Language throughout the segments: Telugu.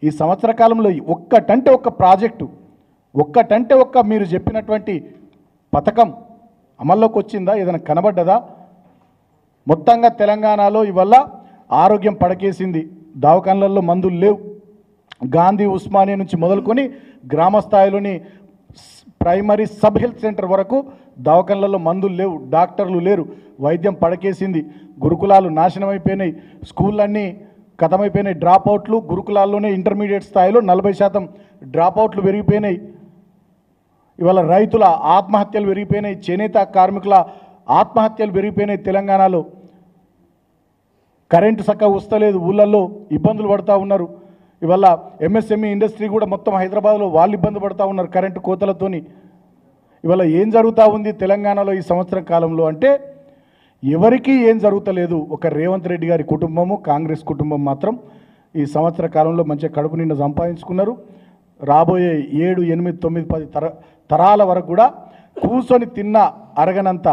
ఈ సంవత్సర కాలంలో ఒక్కటంటే ఒక్క ప్రాజెక్టు, ఒక్కటంటే ఒక్క మీరు చెప్పినటువంటి పథకం అమల్లోకి వచ్చిందా? ఏదైనా కనబడ్డదా? మొత్తంగా తెలంగాణలో ఇవల్ల ఆరోగ్యం పడకేసింది. దవాఖానలలో మందులు లేవు. గాంధీ ఉస్మానియా నుంచి మొదలుకొని గ్రామ స్థాయిలోని ప్రైమరీ సబ్ హెల్త్ సెంటర్ వరకు దవాఖానలలో మందులు లేవు, డాక్టర్లు లేరు, వైద్యం పడకేసింది. గురుకులాలు నాశనం అయిపోయినాయి, స్కూళ్ళన్నీ ఖతమైపోయినాయి. డ్రాప్అవుట్లు గురుకులాల్లోనే ఇంటర్మీడియట్ స్థాయిలో 40% డ్రాప్అవుట్లు పెరిగిపోయినాయి. ఇవాళ రైతుల ఆత్మహత్యలు పెరిగిపోయినాయి, చేనేత కార్మికుల ఆత్మహత్యలు పెరిగిపోయినాయి. తెలంగాణలో కరెంటు చక్కగా వస్తలేదు, ఊళ్ళల్లో ఇబ్బందులు పడుతూ ఉన్నారు. ఇవాళ ఎంఎస్ఎంఈ ఇండస్ట్రీ కూడా మొత్తం హైదరాబాద్లో వాళ్ళు ఇబ్బంది పడుతూ ఉన్నారు కరెంటు కోతలతోని. ఇవాళ ఏం జరుగుతూ ఉంది తెలంగాణలో ఈ సంవత్సరం కాలంలో అంటే ఎవరికీ ఏం జరుగుతలేదు. ఒక రేవంత్ రెడ్డి గారి కుటుంబము, కాంగ్రెస్ కుటుంబం మాత్రం ఈ సంవత్సర కాలంలో మంచిగా కడుపు నిండా సంపాదించుకున్నారు. రాబోయే 7, 8, 9, 10 తరాల వరకు కూడా కూర్చొని తిన్న అరగనంత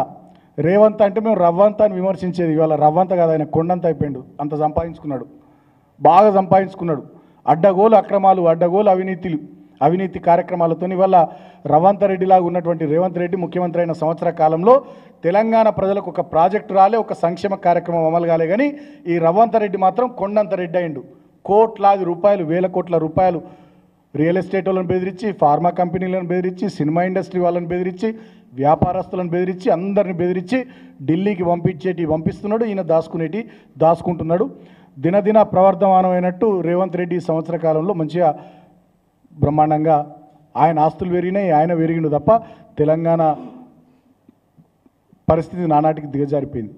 రేవంత్ అంటే మేము రవ్వంత అని విమర్శించేది. ఇవాళ రవ్వంత కాదు, ఆయన కొండంత అయిపోయిండు. అంత సంపాదించుకున్నాడు, బాగా సంపాదించుకున్నాడు. అడ్డగోలు అక్రమాలు, అడ్డగోలు అవినీతి కార్యక్రమాలతో ఇవాళ రవంత రెడ్డిలాగా ఉన్నటువంటి రేవంత్ రెడ్డి ముఖ్యమంత్రి అయిన సంవత్సర కాలంలో తెలంగాణ ప్రజలకు ఒక ప్రాజెక్టు రాలే, ఒక సంక్షేమ కార్యక్రమం అమలు కాలే. కానీ ఈ రవంత రెడ్డి మాత్రం కొండంత రెడ్డి అయిండు. కోట్లాది రూపాయలు, వేల కోట్ల రూపాయలు రియల్ ఎస్టేట్ వాళ్ళని బెదిరించి, ఫార్మా కంపెనీలను బెదిరించి, సినిమా ఇండస్ట్రీ వాళ్ళని బెదిరించి, వ్యాపారస్తులను బెదిరించి, అందరిని బెదిరించి ఢిల్లీకి పంపిస్తున్నాడు. ఈయన దాచుకుంటున్నాడు. దినదిన ప్రవర్ధమానమైనట్టు రేవంత్ రెడ్డి ఈ సంవత్సర కాలంలో మంచిగా బ్రహ్మాండంగా ఆయన ఆస్తులు పెరిగినాయి, ఆయన పెరిగిండు తప్ప తెలంగాణ పరిస్థితి నానాటికి దిగజారిపోయింది.